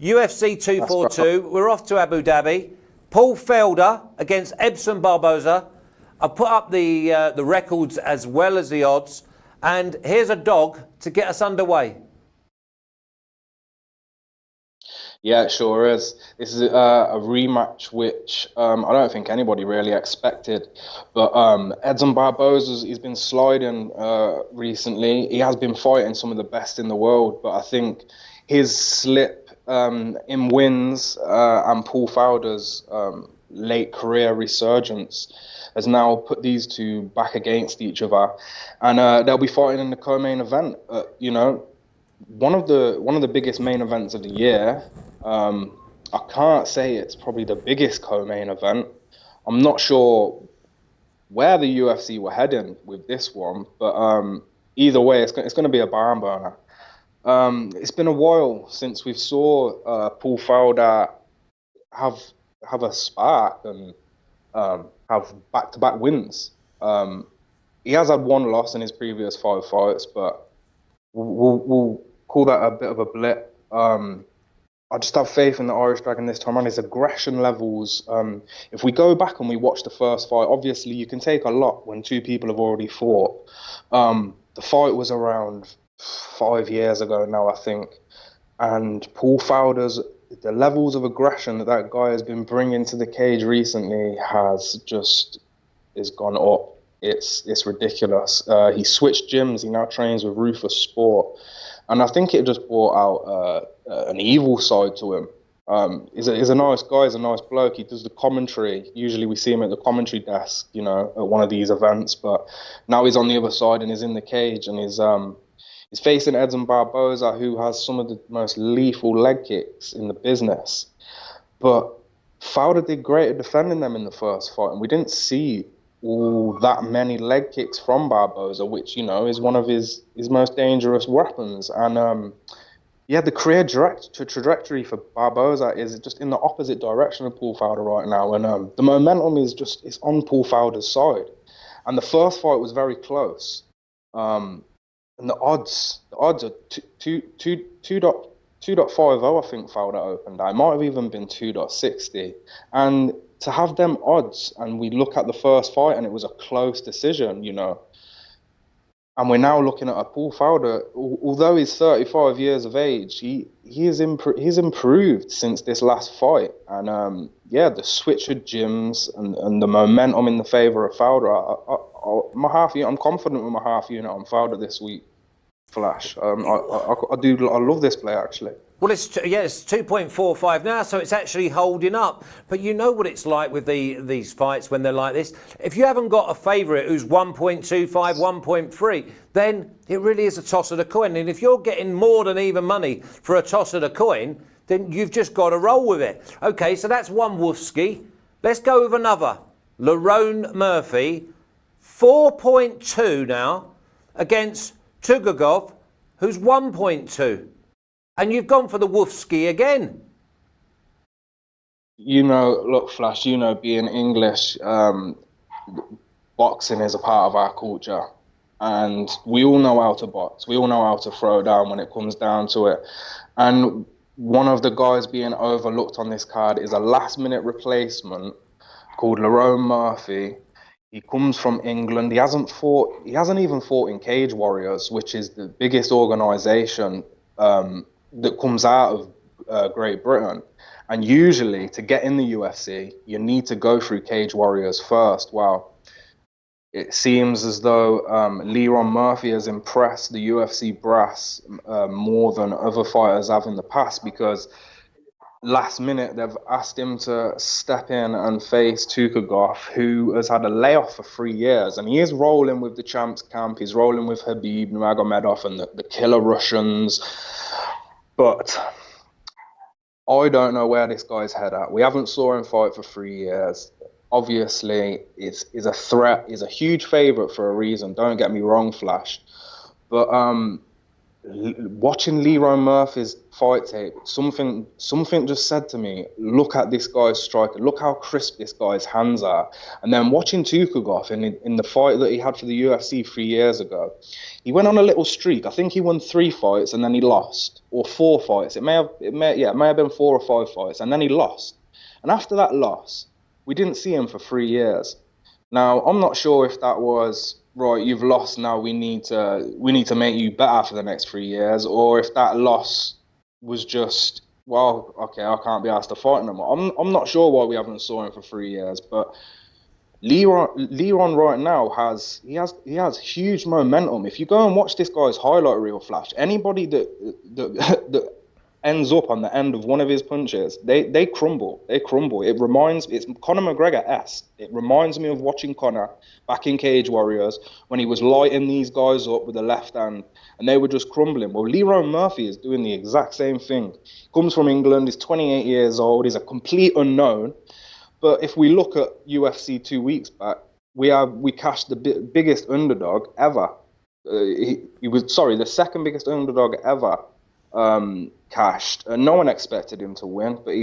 UFC 242. We're off to Abu Dhabi. Paul Felder against Edson Barboza. I've put up the records as well as the odds. And here's a dog to get us underway. Yeah, it sure is. This is a rematch which I don't think anybody really expected. But Edson Barboza, he's been sliding recently. He has been fighting some of the best in the world, but I think his slip in wins and Paul Felder's late career resurgence has now put these two back against each other, and they'll be fighting in the co-main event. You know, one of the biggest main events of the year. I can't say it's probably the biggest co-main event. I'm not sure where the UFC were heading with this one, but either way, it's going to be a barn burner. It's been a while since we saw Paul Felder have a spark and have back-to-back wins. He has had one loss in his previous 5 fights, but we'll call that a bit of a blip. I just have faith in the Irish Dragon this time, and his aggression levels. If we go back and we watch the first fight, obviously you can take a lot when two people have already fought. The fight was around 5 years ago now, I think, and Paul Felder's, the levels of aggression that guy has been bringing to the cage recently is gone up. It's ridiculous. He switched gyms. He now trains with Rufus Sport. And I think it just brought out an evil side to him. He's a nice guy, he's a nice bloke. He does the commentary. Usually we see him at the commentary desk, you know, at one of these events. But now he's on the other side and he's in the cage, and he's facing Edson Barboza, who has some of the most lethal leg kicks in the business. But Felder did great at defending them in the first fight, and we didn't see all that many leg kicks from Barboza, which, you know, is one of his most dangerous weapons. And the career trajectory for Barboza is just in the opposite direction of Paul Felder right now, and the momentum is on Paul Felder's side. And the first fight was very close, and the odds are 2.50. I think Felder opened. It might have even been 2.60, and to have them odds, and we look at the first fight and it was a close decision, you know. And we're now looking at a Paul Felder, although he's 35 years of age, he's improved since this last fight. And the switch of gyms and the momentum in the favour of Felder. I'm confident with my half unit on Felder this week. Flash. I love this play actually. Well, it's 2.45 now, so it's actually holding up. But you know what it's like with these fights when they're like this. If you haven't got a favourite who's 1.25, 1.3, then it really is a toss of the coin. And if you're getting more than even money for a toss of the coin, then you've just got to roll with it. Okay, so that's one Wolfski. Let's go with another. Lerone Murphy, 4.2 now against Tugagov, who's 1.2. And you've gone for the Wolfski again. You know, look, Flash, you know, being English, boxing is a part of our culture. And we all know how to box. We all know how to throw down when it comes down to it. And one of the guys being overlooked on this card is a last-minute replacement called Lerone Murphy. He comes from England. He hasn't even fought in Cage Warriors, which is the biggest organisation that comes out of Great Britain. And usually, to get in the UFC, you need to go through Cage Warriors first. Well, it seems as though Lerone Murphy has impressed the UFC brass more than other fighters have in the past, because last minute they've asked him to step in and face Tugagov, who has had a layoff for 3 years, and he is rolling with the champs camp. He's rolling with Khabib Nurmagomedov and the killer Russians. But I don't know where this guy's head at. We haven't saw him fight for 3 years. Obviously, is a threat. He's a huge favourite for a reason. Don't get me wrong, Flash. But watching Leroy Murphy's fight tape, something just said to me, look at this guy's striker, look how crisp this guy's hands are. And then watching Tukugov in the fight that he had for the UFC 3 years ago, he went on a little streak. I think he won 3 fights and then he lost, or 4 fights. It may have been 4 or 5 fights, and then he lost. And after that loss, we didn't see him for 3 years. Now, I'm not sure if that was, right, you've lost now, we need to make you better for the next 3 years, or if that loss was just, well, okay, I can't be asked to fight no more. I'm not sure why we haven't saw him for 3 years, but Leron right now has huge momentum. If you go and watch this guy's highlight reel, Flash, anybody that ends up on the end of one of his punches, they crumble. It's Conor McGregor-esque. It reminds me of watching Conor back in Cage Warriors when he was lighting these guys up with the left hand and they were just crumbling. Well, Leroy Murphy is doing the exact same thing. Comes from England, he's 28 years old, he's a complete unknown. But if we look at UFC 2 weeks back, we cashed the biggest underdog ever. He was the second biggest underdog ever. Cashed, and no one expected him to win, but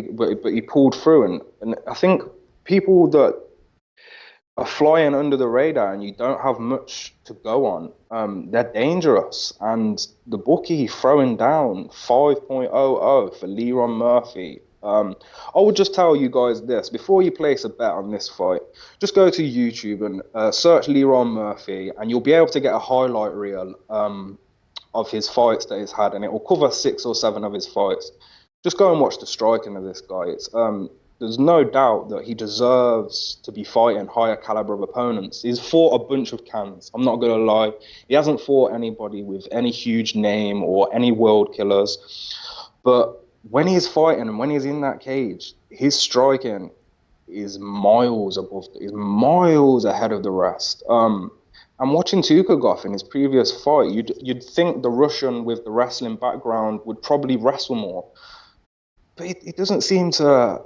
he pulled through, and I think people that are flying under the radar and you don't have much to go on, they're dangerous. And the bookie throwing down 5.00 for Leroy Murphy. I would just tell you guys this, before you place a bet on this fight, just go to YouTube and search Leroy Murphy, and you'll be able to get a highlight reel of his fights that he's had, and it will cover 6 or 7 of his fights. Just go and watch the striking of this guy. There's no doubt that he deserves to be fighting higher caliber of opponents. He's fought a bunch of cans, I'm not going to lie. He hasn't fought anybody with any huge name or any world killers. But when he's fighting and when he's in that cage, his striking is miles ahead of the rest. I'm watching Tukugov in his previous fight. You'd think the Russian with the wrestling background would probably wrestle more, but he doesn't seem to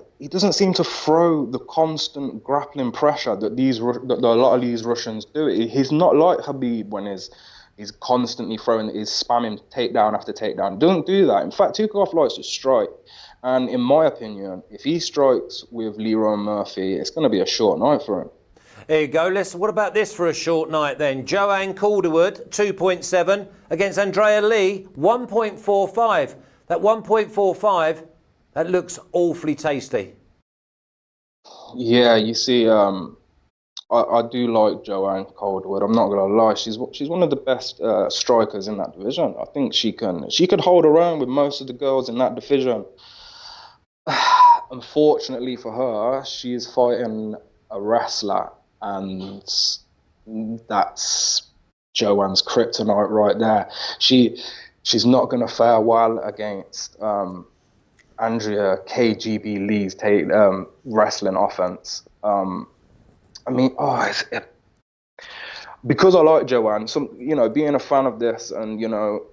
throw the constant grappling pressure that a lot of these Russians do. He's not like Khabib when he's constantly he's spamming takedown after takedown. Doesn't do that. In fact, Tukugov likes to strike, and in my opinion, if he strikes with Leroy Murphy, it's going to be a short night for him. There you go. What about this for a short night then? Joanne Calderwood, 2.7 against Andrea Lee, 1.45. That 1.45, that looks awfully tasty. Yeah, you see, I do like Joanne Calderwood. I'm not gonna lie. She's one of the best strikers in that division. I think she could hold her own with most of the girls in that division. Unfortunately for her, she is fighting a wrestler. And that's Joanne's kryptonite right there. She's not going to fare well against Andrea KGB Lee's wrestling offense. Because I like Joanne, being a fan of this and,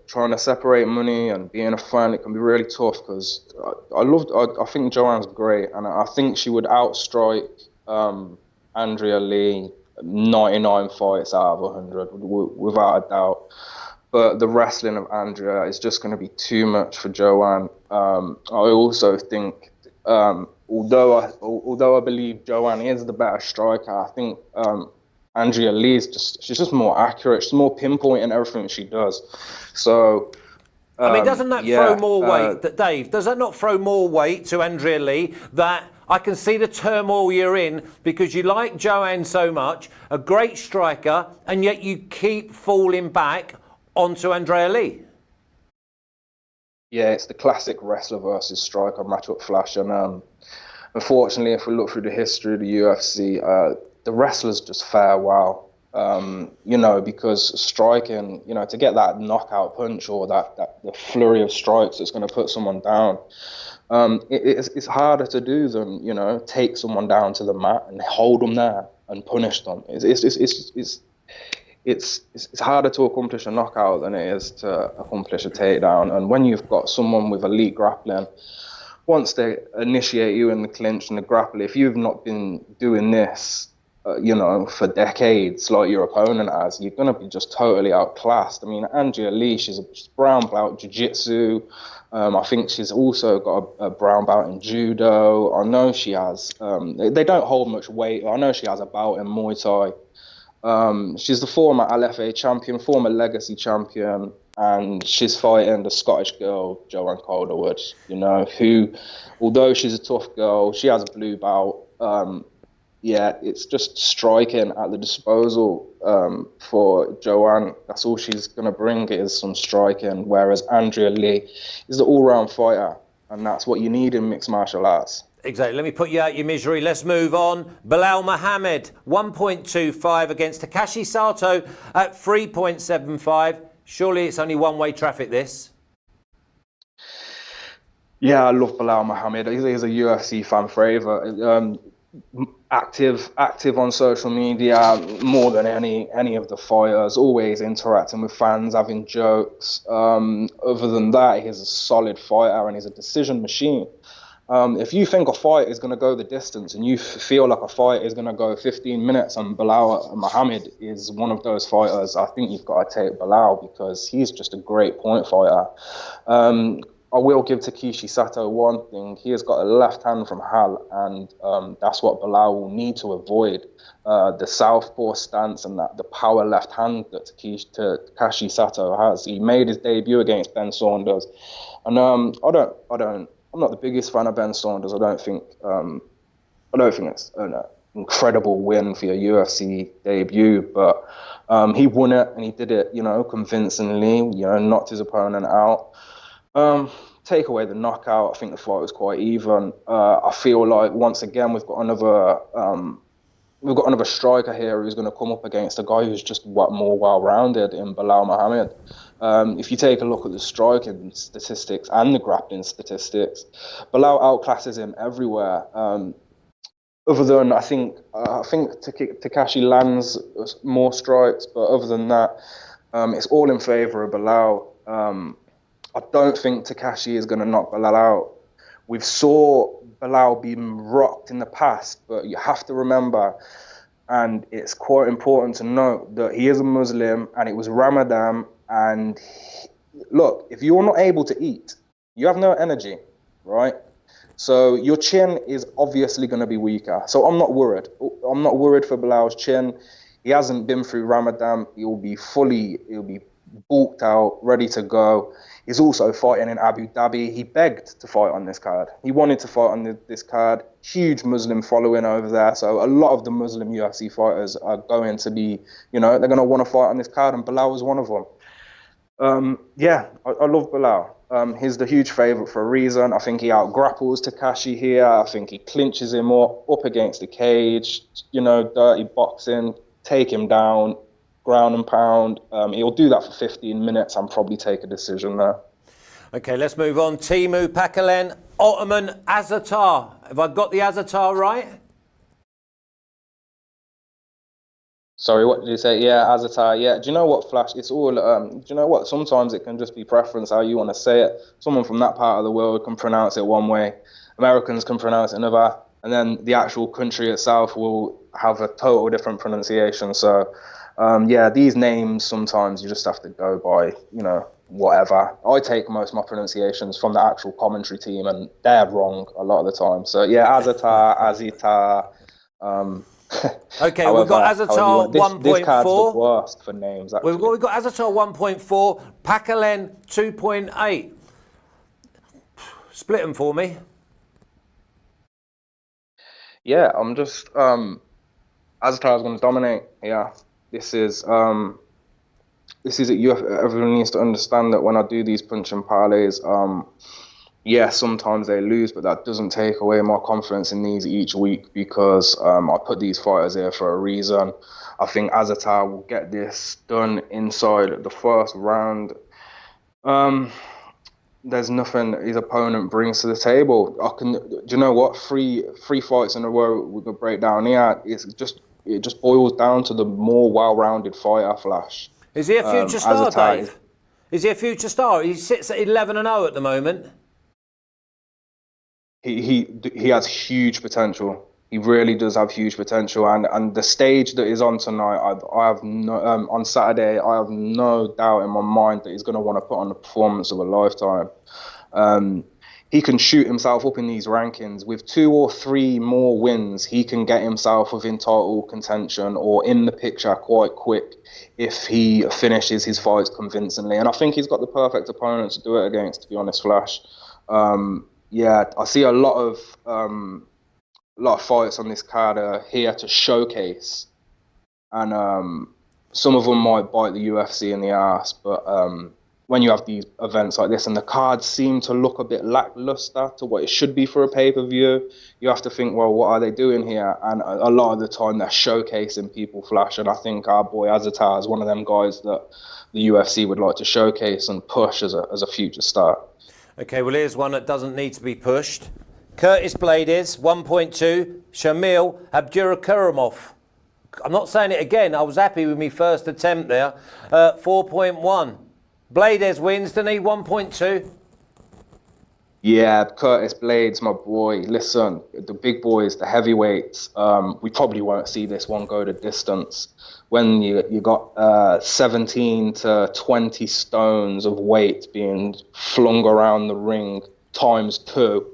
trying to separate money and being a fan, it can be really tough because I think Joanne's great, and I think she would outstrike Andrea Lee 99 fights out of 100 without a doubt. But the wrestling of Andrea is just going to be too much for Joanne. I also think, although I believe Joanne is the better striker, I think Andrea Lee she's just more accurate. She's more pinpoint in everything she does. So. Doesn't that throw more weight, Dave? Does that not throw more weight to Andrea Lee? That I can see the turmoil you're in because you like Joanne so much, a great striker, and yet you keep falling back onto Andrea Lee. Yeah, it's the classic wrestler versus striker matchup, Flash. And unfortunately, if we look through the history of the UFC, the wrestlers just fare well. Because striking, to get that knockout punch or the flurry of strikes that's going to put someone down, it's harder to do than, take someone down to the mat and hold them there and punish them. It's harder to accomplish a knockout than it is to accomplish a takedown. And when you've got someone with elite grappling, once they initiate you in the clinch and the grapple, if you've not been doing this for decades, like your opponent has, you're going to be just totally outclassed. I mean, Andrea Lee, she's a brown belt jiu-jitsu. I think she's also got a brown belt in judo. I know she has, they don't hold much weight. I know she has a bout in Muay Thai. She's the former LFA champion, former Legacy champion, and she's fighting the Scottish girl, Joanne Calderwood, who, although she's a tough girl, she has a blue belt. It's just striking at the disposal for Joanne. That's all she's going to bring is some striking, whereas Andrea Lee is the all-round fighter, and that's what you need in mixed martial arts. Exactly. Let me put you out your misery. Let's move on. Belal Muhammad, 1.25 against Takashi Sato at 3.75. Surely it's only one-way traffic, this. Yeah, I love Belal Muhammad. He's a UFC fan favourite. Active on social media more than any of the fighters, always interacting with fans, having jokes. Other than that, he's a solid fighter and he's a decision machine. If you think a fight is going to go the distance and you feel like a fight is going to go 15 minutes and Belal Muhammad is one of those fighters, I think you've got to take Belal because he's just a great point fighter. I will give Takeshi Sato one thing. He has got a left hand from Hal, and that's what Belal will need to avoid. The southpaw stance and the power left hand that Takeshi Sato has. He made his debut against Ben Saunders, and I'm not the biggest fan of Ben Saunders. I don't think it's an incredible win for your UFC debut, but he won it and he did it, convincingly. Knocked his opponent out. Take away the knockout, I think the fight was quite even. I feel like once again we've got another striker here who's going to come up against a guy who's just more well-rounded in Belal Muhammad. If you take a look at the striking statistics and the grappling statistics, Belal outclasses him everywhere. Other than I think Takashi lands more strikes, but other than that, it's all in favour of Belal. I don't think Takashi is going to knock Belal out. We've saw Belal being rocked in the past, but you have to remember, and it's quite important to note, that he is a Muslim and it was Ramadan. And look, if you're not able to eat, you have no energy, right? So your chin is obviously going to be weaker. So I'm not worried. I'm not worried for Belal's chin. He hasn't been through Ramadan. He'll be bulked out, ready to go. He's also fighting in Abu Dhabi. He begged to fight on this card. He wanted to fight on this card. Huge Muslim following over there. So a lot of the Muslim UFC fighters are going to be, they're going to want to fight on this card, and Belal was one of them. I love Belal. He's the huge favourite for a reason. I think he out-grapples Takashi here. I think he clinches him up against the cage, dirty boxing, take him down, ground and pound. He'll do that for 15 minutes and probably take a decision there. Okay, let's move on. Timu Pakalen, Ottoman Azatar. Have I got the Azatar right? Sorry, what did you say? Yeah, Azatar. Yeah, do you know what, Flash? It's all, do you know what? Sometimes it can just be preference, how you want to say it. Someone from that part of the world can pronounce it one way. Americans can pronounce it another. And then the actual country itself will have a total different pronunciation. So, these names, sometimes you just have to go by, whatever. I take most of my pronunciations from the actual commentary team, and they're wrong a lot of the time. So, yeah, Azatar, Azita. Okay, we've got Azatar 1.4. This card's the worst for names, actually. We've got Azatar 1.4, Pakalen 2.8. Split them for me. Yeah, I'm just... Azatar's going to dominate. Yeah, this is everyone needs to understand that when I do these punch and parlays, sometimes they lose, but that doesn't take away my confidence in these each week, because I put these fighters here for a reason. I think Azatar will get this done inside the first round. There's nothing his opponent brings to the table. Do you know what? Three fights in a row we could break down here. It just boils down to the more well-rounded fighter, Flash. Is he a future star, Dave? Is he a future star? He sits at 11-0 at the moment. He has huge potential. He really does have huge potential, and the stage that is on tonight, I have no on Saturday, I have no doubt in my mind that he's going to want to put on the performance of a lifetime. He can shoot himself up in these rankings. With 2 or 3 more wins, he can get himself within title contention or in the picture quite quick if he finishes his fights convincingly. And I think he's got the perfect opponent to do it against, to be honest, Flash. Yeah, I see a lot of fights on this card are here to showcase, and some of them might bite the UFC in the ass, but when you have these events like this and the cards seem to look a bit lackluster to what it should be for a pay-per-view, you have to think, well, what are they doing here? And a lot of the time they're showcasing people, Flash, and I think our boy Azatar is one of them guys that the UFC would like to showcase and push as a future star. Okay, well, here's one that doesn't need to be pushed. Curtis Blaydes, 1.2. Shamil Abdurakhimov. I'm not saying it again. I was happy with my first attempt there. 4.1. Blaydes wins, doesn't he? 1.2. Yeah, Curtis Blaydes, my boy. Listen, the big boys, the heavyweights, we probably won't see this one go the distance. When you got 17 to 20 stones of weight being flung around the ring times 2,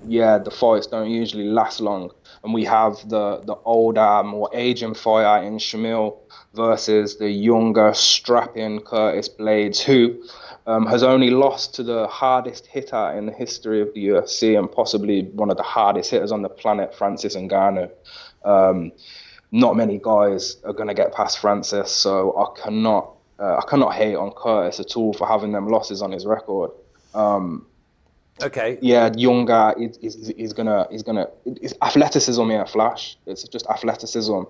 yeah, the fights don't usually last long. And we have the older, more aging fighter in Shamil versus the younger, strapping Curtis Blaydes, who has only lost to the hardest hitter in the history of the UFC and possibly one of the hardest hitters on the planet, Francis Ngannou. Not many guys are going to get past Francis, so I cannot hate on Curtis at all for having them losses on his record. Okay. Yeah, younger is gonna. It's athleticism here, Flash. It's just athleticism.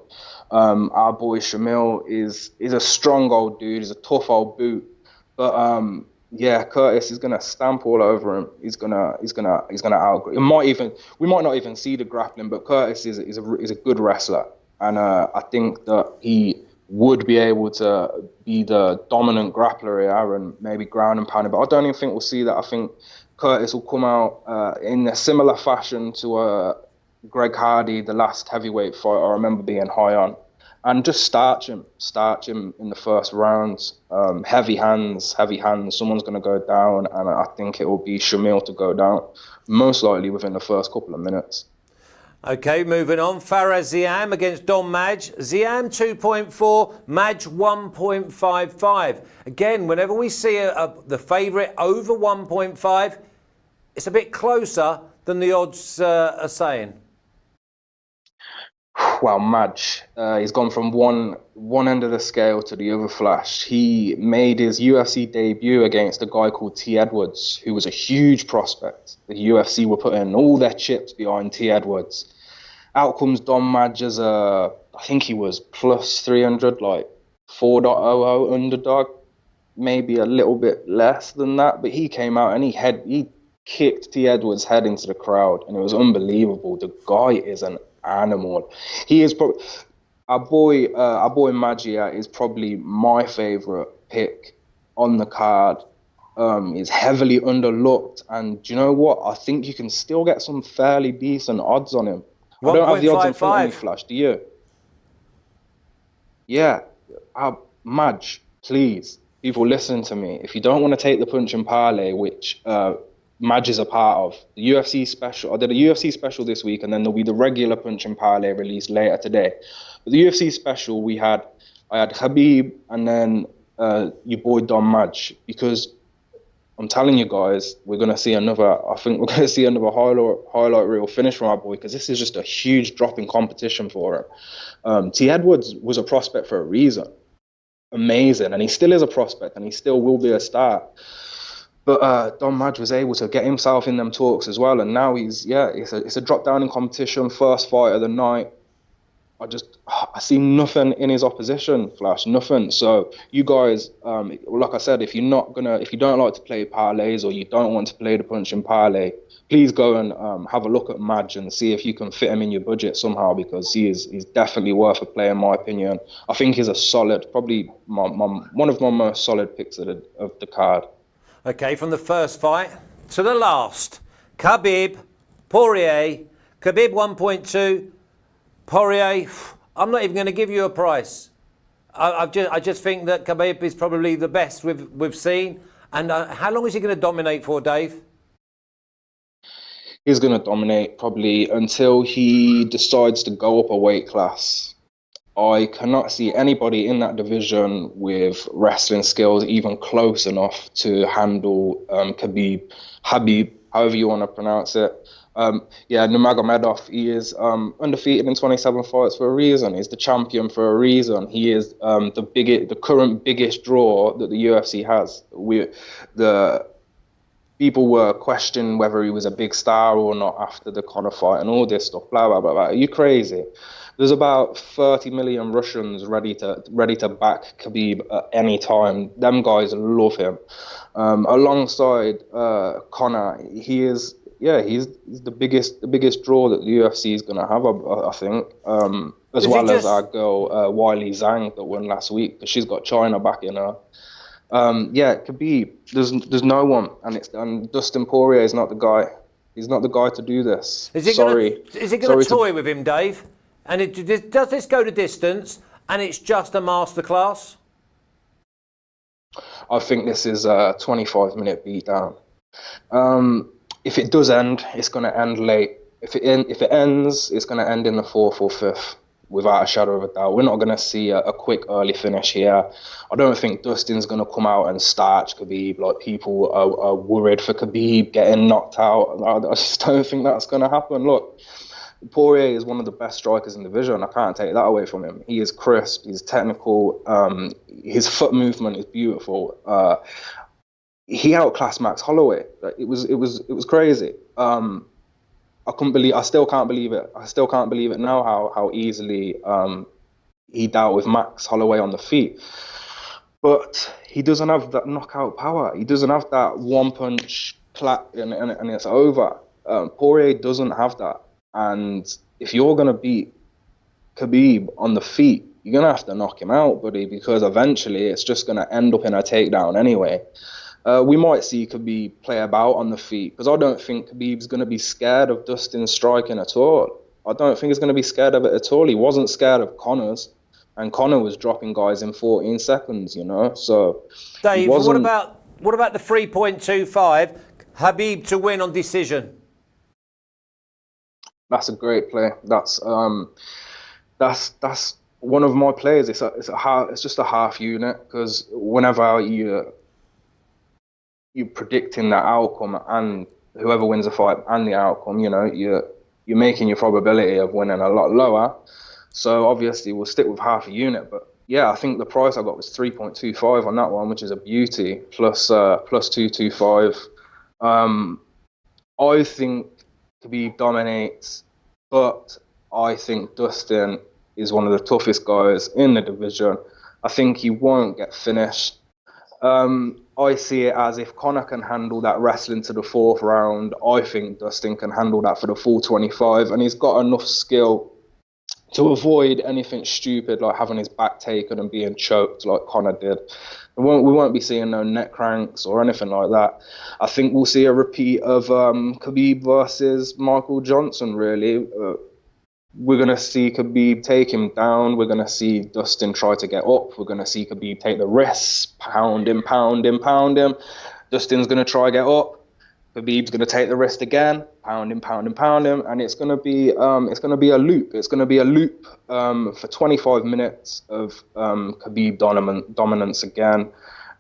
Our boy Shamil is a strong old dude. He's a tough old boot. But yeah, Curtis is gonna stamp all over him. He's gonna out. We might not even see the grappling, but Curtis is a good wrestler, and I think that he would be able to be the dominant grappler here and maybe ground and pound. But I don't even think we'll see that. I think Curtis will come out in a similar fashion to Greg Hardy, the last heavyweight fight I remember being high on, and just starch him in the first rounds. Heavy hands. Someone's going to go down, and I think it will be Shamil to go down, most likely within the first couple of minutes. Okay, moving on. Faraz Ziam against Don Madge. Ziam 2.4, Madge 1.55. Again, whenever we see the favourite over 1.5, it's a bit closer than the odds are saying. Well, Madge, he's gone from one end of the scale to the other, Flash. He made his UFC debut against a guy called T. Edwards, who was a huge prospect. The UFC were putting all their chips behind T. Edwards. Out comes Don Madge as I think he was plus 300, like 4.00 underdog, maybe a little bit less than that. But he came out and he kicked T. Edwards' head into the crowd, and it was unbelievable. The guy is an animal. He is probably our boy Magia is probably my favorite pick on the card. Is heavily underlooked, and do you know what? I think you can still get some fairly decent odds on him. I don't have the odds in front of me, Flash. Do you? Yeah, Madge, please, people, listen to me. If you don't want to take the punch and parlay, which Madge is a part of, the UFC special. I did a UFC special this week, and then there'll be the regular punch and parlay released later today. But the UFC special, I had Khabib, and then your boy Don Madge, because I'm telling you guys, we're going to see another highlight reel finish from our boy, because this is just a huge drop in competition for him. T. Edwards was a prospect for a reason. Amazing. And he still is a prospect, and he still will be a star. But Don Madge was able to get himself in them talks as well. And now it's a drop down in competition, first fight of the night. I see nothing in his opposition, Flash, nothing. So you guys, like I said, if you don't like to play parlays, or you don't want to play the punch and parlay, please go and have a look at Madge and see if you can fit him in your budget somehow, because he's definitely worth a play in my opinion. I think he's a solid, probably one of my most solid picks of the card. Okay, from the first fight to the last, Khabib, Poirier, Khabib 1.2, Poirier, I'm not even going to give you a price. I just think that Khabib is probably the best we've seen. And how long is he going to dominate for, Dave? He's going to dominate probably until he decides to go up a weight class. I cannot see anybody in that division with wrestling skills even close enough to handle Habib, however you want to pronounce it. Nurmagomedov, he is undefeated in 27 fights for a reason. He's the champion for a reason. He is the current biggest draw that the UFC has. The people were questioning whether he was a big star or not after the Conor fight and all this stuff. Blah blah blah blah. Are you crazy? There's about 30 million Russians ready to back Khabib at any time. Them guys love him. Alongside Conor, he's the biggest draw that the UFC is going to have, I think. As well as our girl Wiley Zhang that won last week, because she's got China back in her. Khabib, there's no one, and Dustin Poirier is not the guy. He's not the guy to do this. Is he going to toy with him, Dave? And does this go to distance, and it's just a masterclass? I think this is a 25-minute beatdown. If it does end, it's going to end late. If it ends, it's going to end in the 4th or 5th, without a shadow of a doubt. We're not going to see a quick early finish here. I don't think Dustin's going to come out and starch Khabib. Like, people are worried for Khabib getting knocked out. I just don't think that's going to happen. Look, Poirier is one of the best strikers in the division. I can't take that away from him. He is crisp. He's technical. His foot movement is beautiful. He outclassed Max Holloway. It was crazy. I still can't believe it. I still can't believe it now how easily he dealt with Max Holloway on the feet. But he doesn't have that knockout power. He doesn't have that one punch clap and it's over. Poirier doesn't have that. And if you're going to beat Khabib on the feet, you're going to have to knock him out, buddy, because eventually it's just going to end up in a takedown anyway. We might see Khabib play about on the feet, because I don't think Khabib's going to be scared of Dustin striking at all. I don't think he's going to be scared of it at all. He wasn't scared of Conor's, and Conor was dropping guys in 14 seconds, you know. So, Dave, what about the 3.25 Khabib to win on decision? That's a great play. That's one of my plays. It's just a half unit, because whenever you're predicting that outcome and whoever wins the fight and the outcome, you know, you're making your probability of winning a lot lower. So obviously we'll stick with half a unit. But yeah, I think the price I got was 3.25 on that one, which is a beauty, plus 225. I think Khabib dominates, but I think Dustin is one of the toughest guys in the division. I think he won't get finished. I see it as if Conor can handle that wrestling to the 4th round, I think Dustin can handle that for the full 25, and he's got enough skill to avoid anything stupid like having his back taken and being choked like Conor did. We won't be seeing no neck cranks or anything like that. I think we'll see a repeat of Khabib versus Michael Johnson, really. We're going to see Khabib take him down. We're going to see Dustin try to get up. We're going to see Khabib take the risks, pound him. Dustin's going to try to get up. Khabib's going to take the wrist again, pound him, and it's going to be a loop. It's going to be a loop for 25 minutes of Khabib dominance again,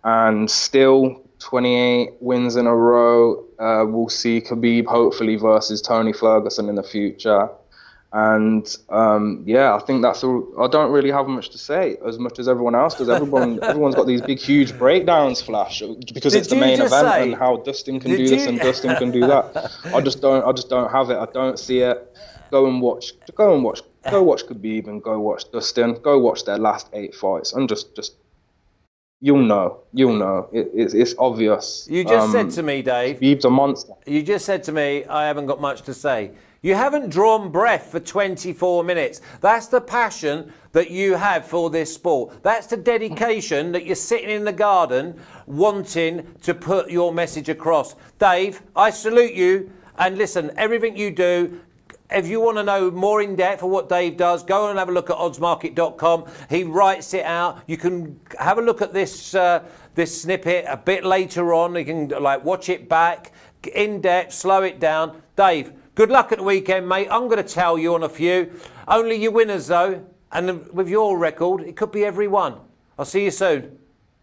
and still 28 wins in a row. We'll see Khabib hopefully versus Tony Ferguson in the future. And I think that's all. I don't really have much to say, as much as everyone else does. Everyone's got these big, huge breakdowns, Flash, because it's the main event and how Dustin can do this and Dustin can do that. I just don't have it. I don't see it. Go watch Khabib and go watch Dustin. Go watch their last 8 fights and just you'll know. It's obvious. You just said to me, Dave. Khabib's a monster. You just said to me, I haven't got much to say. You haven't drawn breath for 24 minutes. That's the passion that you have for this sport. That's the dedication that you're sitting in the garden wanting to put your message across. Dave, I salute you. And listen, everything you do, if you want to know more in depth of what Dave does, go and have a look at oddsmarket.com. He writes it out. You can have a look at this this snippet a bit later on. You can watch it back in depth, slow it down. Dave, good luck at the weekend, mate. I'm going to tell you on a few. Only your winners, though. And with your record, it could be every one. I'll see you soon.